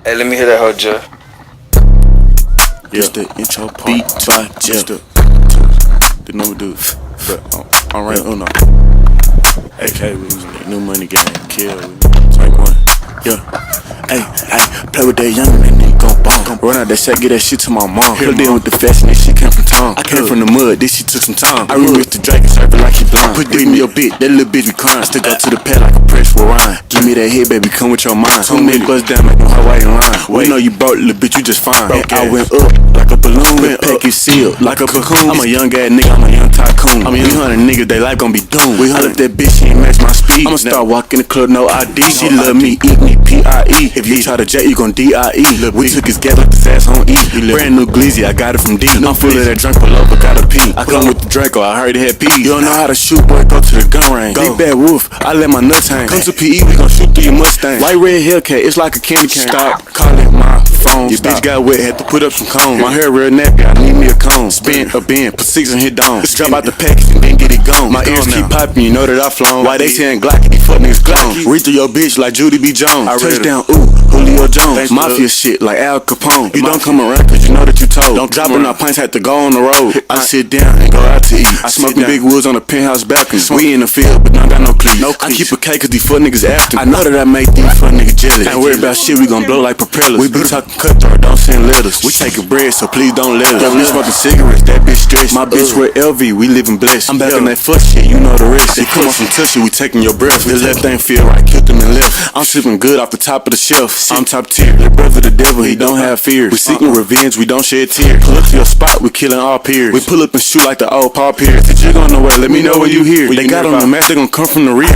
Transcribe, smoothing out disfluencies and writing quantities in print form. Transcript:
Hey, let me hear that whole Jeff. Yeah, the intro part. Beat by Jeff. The number dude. But I'm right on. AK, new money game, kill. Type 1. Yeah. Hey, play with that young nigga gon' bomb. Run out that shit, get that shit to my mom. Her deal with the fashion, this shit came from town. I came from the mud, this shit took some time. I remember the Drake and surfing like he blind. Put this in your bitch, that little bitch be crying. Still go to the pad like a press for Ryan. Give me that head, baby, come with your mind. Too many bust down, make them Hawaiian line. We know you broke, little bitch, you just fine. I went up like a balloon, pack you sealed like a cocoon. I'm a young ass nigga, I'm a young tycoon. I'm a young hundred nigga, they life gon' be doomed. I left that bitch, she ain't match my speed. I'ma start walking the club, no ID. She love me, eat me, P.I.E. If you try to jet, you gon' D.I.E. We took his gas like the ass on E. Brand new glizzy, I got it from D. I'm full of that drink, pull up, I got a P. I come with the Draco, I heard it had P. You don't know how to shoot, boy, go to the gun range. Big bad wolf, I let my nuts hang. Come to P.E., we gon' shoot through your Mustang. White red Hellcat, it's like a candy cane. Stop calling my phone. Your bitch got wet, had to put up some cones. My hair real nappy, I need me a comb. Spin a bend, put 6 on his dome. Drop out the package and then get it gone. My ears keep popping, you know that I flown. Why they saying Glocky, these fuck niggas clone. Reach through your bitch like Judy B. Jones. Touchdown, ooh, Julio Jones. Mafia shit like Al Capone. You don't come around cause you know that you told. Don't drop in our pints, had to go on the road. I sit down and go out to eat. I smoking big woods on the penthouse balcony. We in the field, but don't got no cleats. I keep a K cause these fuck niggas after me. I know that I make these fuck niggas jealous. Ain't worried about shit, we gon' blow like propellers. We be talking cutthroat, don't send letters. We taking bread, so please don't let us. We smoking cigarettes, that bitch stressed. My bitch wear LV, we living blessed. I'm back on that fuck shit, you know the rest. They come off from Tushy, we taking your breath. The left ain't feel right, killed them and left. I'm sipping good off the top of the shelf. I'm top tier, the brother the devil, he don't have fears. We seeking revenge, we don't shed tears. Pull up to your spot, we killing all peers. We pull up and shoot like the old Paul Pierce. If you going nowhere, let me know when you here. They got on the map, they gon' come from the rear.